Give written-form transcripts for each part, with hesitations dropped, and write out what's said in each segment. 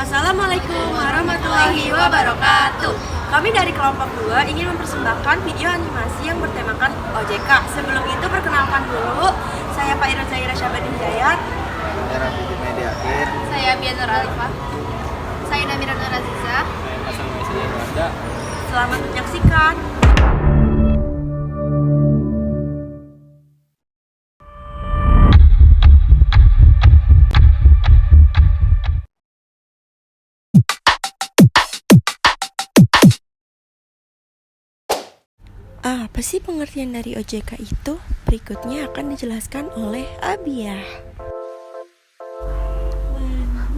Assalamualaikum warahmatullahi wabarakatuh. Kami dari kelompok 2 ingin mempersembahkan video animasi yang bertemakan OJK. Sebelum itu perkenalkan dulu, saya Pak Irun Zaira Syabadin Hidayat. Saya Raffi Media Akhir. Saya Bianur Alifah. Saya Namira Nur Aziza. Saya Hasan Mesir Wanda. Selamat menyaksikan. Apa sih pengertian dari OJK itu? Berikutnya akan dijelaskan oleh Abiyah.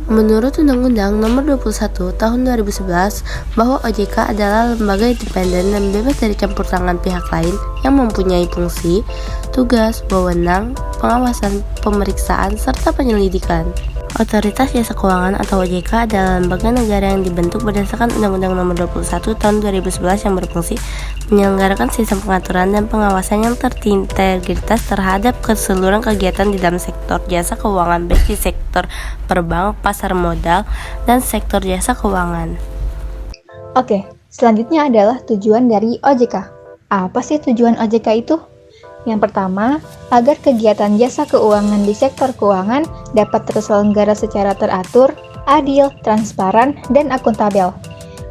Menurut Undang-Undang Nomor 21 Tahun 2011 bahwa OJK adalah lembaga independen dan bebas dari campur tangan pihak lain yang mempunyai fungsi, tugas, wewenang, pengawasan, pemeriksaan, serta penyelidikan. Otoritas Jasa Keuangan atau OJK adalah lembaga negara yang dibentuk berdasarkan Undang-Undang Nomor 21 Tahun 2011 yang berfungsi menyelenggarakan sistem pengaturan dan pengawasan yang terintegritas terhadap keseluruhan kegiatan di dalam sektor jasa keuangan, baik di sektor perbank, pasar modal, dan sektor jasa keuangan. Oke, selanjutnya adalah tujuan dari OJK. Apa sih tujuan OJK itu? Yang pertama, agar kegiatan jasa keuangan di sektor keuangan dapat terselenggara secara teratur, adil, transparan, dan akuntabel.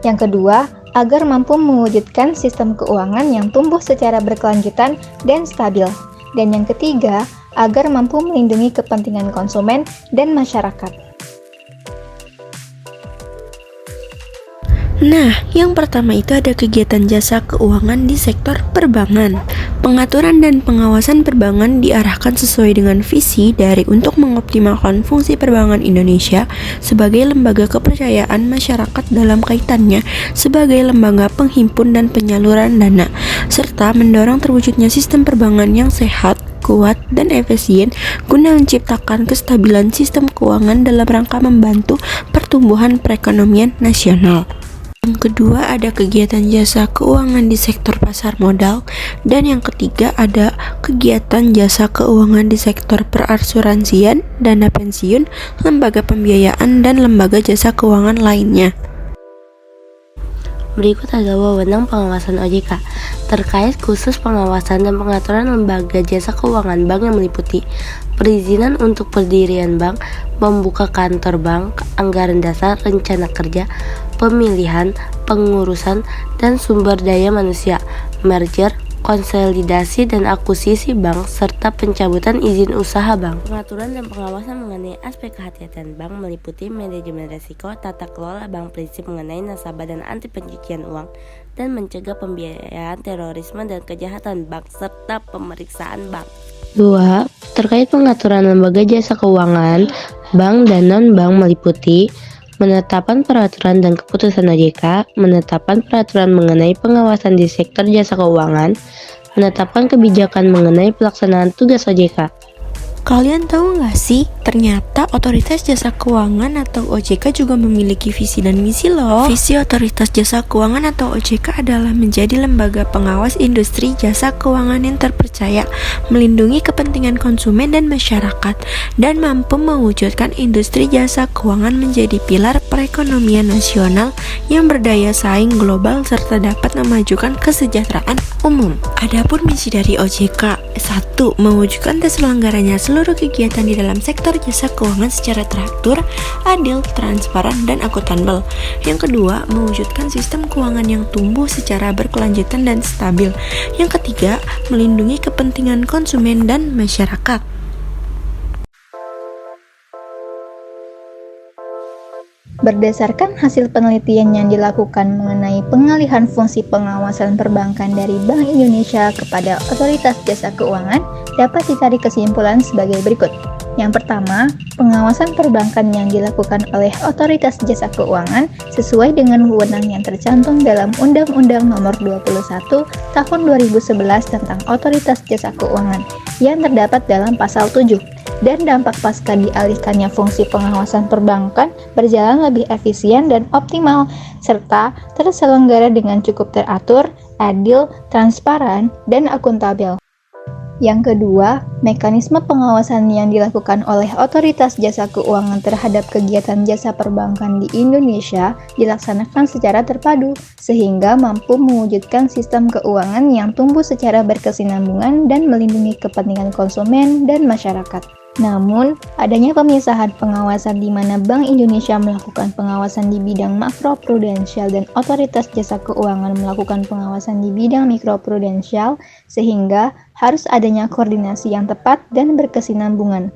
Yang kedua, agar mampu mewujudkan sistem keuangan yang tumbuh secara berkelanjutan dan stabil. Dan yang ketiga, agar mampu melindungi kepentingan konsumen dan masyarakat. Nah, yang pertama itu ada kegiatan jasa keuangan di sektor perbankan. Pengaturan dan pengawasan perbankan diarahkan sesuai dengan visi dari untuk mengoptimalkan fungsi perbankan Indonesia sebagai lembaga kepercayaan masyarakat dalam kaitannya sebagai lembaga penghimpun dan penyaluran dana, serta mendorong terwujudnya sistem perbankan yang sehat, kuat, dan efisien guna menciptakan kestabilan sistem keuangan dalam rangka membantu pertumbuhan perekonomian nasional. Yang kedua ada kegiatan jasa keuangan di sektor pasar modal, dan yang ketiga ada kegiatan jasa keuangan di sektor perasuransian, dana pensiun, lembaga pembiayaan, dan lembaga jasa keuangan lainnya. Berikut adalah wewenang pengawasan OJK terkait khusus pengawasan dan pengaturan lembaga jasa keuangan bank yang meliputi perizinan untuk pendirian bank, membuka kantor bank, anggaran dasar, rencana kerja, pemilihan, pengurusan, dan sumber daya manusia, merger, konsolidasi dan akuisisi bank, serta pencabutan izin usaha bank. Pengaturan dan pengawasan mengenai aspek kehati-hatian bank meliputi manajemen risiko, tata kelola bank, prinsip mengenai nasabah dan anti pencucian uang, dan mencegah pembiayaan terorisme dan kejahatan bank, serta pemeriksaan bank. 2. Terkait pengaturan lembaga jasa keuangan, bank dan non-bank meliputi menetapkan peraturan dan keputusan OJK, menetapkan peraturan mengenai pengawasan di sektor jasa keuangan, menetapkan kebijakan mengenai pelaksanaan tugas OJK. Kalian tahu nggak sih, ternyata Otoritas Jasa Keuangan atau OJK juga memiliki visi dan misi loh. Visi Otoritas Jasa Keuangan atau OJK adalah menjadi lembaga pengawas industri jasa keuangan yang terpercaya, melindungi kepentingan konsumen dan masyarakat, dan mampu mewujudkan industri jasa keuangan menjadi pilar perekonomian nasional yang berdaya saing global serta dapat memajukan kesejahteraan umum. Adapun misi dari OJK: 1. Mewujudkan terselenggaranya seluruh kegiatan di dalam sektor jasa keuangan secara teratur, adil, transparan, dan akuntabel. Yang kedua, mewujudkan sistem keuangan yang tumbuh secara berkelanjutan dan stabil. Yang ketiga, melindungi kepentingan konsumen dan masyarakat. Berdasarkan hasil penelitian yang dilakukan mengenai pengalihan fungsi pengawasan perbankan dari Bank Indonesia kepada Otoritas Jasa Keuangan, dapat ditarik kesimpulan sebagai berikut. Yang pertama, pengawasan perbankan yang dilakukan oleh Otoritas Jasa Keuangan sesuai dengan wewenang yang tercantum dalam Undang-Undang Nomor 21 Tahun 2011 tentang Otoritas Jasa Keuangan yang terdapat dalam pasal 7. Dan dampak pasca dialihkannya fungsi pengawasan perbankan berjalan lebih efisien dan optimal, serta terselenggara dengan cukup teratur, adil, transparan, dan akuntabel. Yang kedua, mekanisme pengawasan yang dilakukan oleh Otoritas Jasa Keuangan terhadap kegiatan jasa perbankan di Indonesia dilaksanakan secara terpadu, sehingga mampu mewujudkan sistem keuangan yang tumbuh secara berkesinambungan dan melindungi kepentingan konsumen dan masyarakat. Namun, adanya pemisahan pengawasan di mana Bank Indonesia melakukan pengawasan di bidang makroprudensial dan Otoritas Jasa Keuangan melakukan pengawasan di bidang mikroprudensial, sehingga harus adanya koordinasi yang tepat dan berkesinambungan.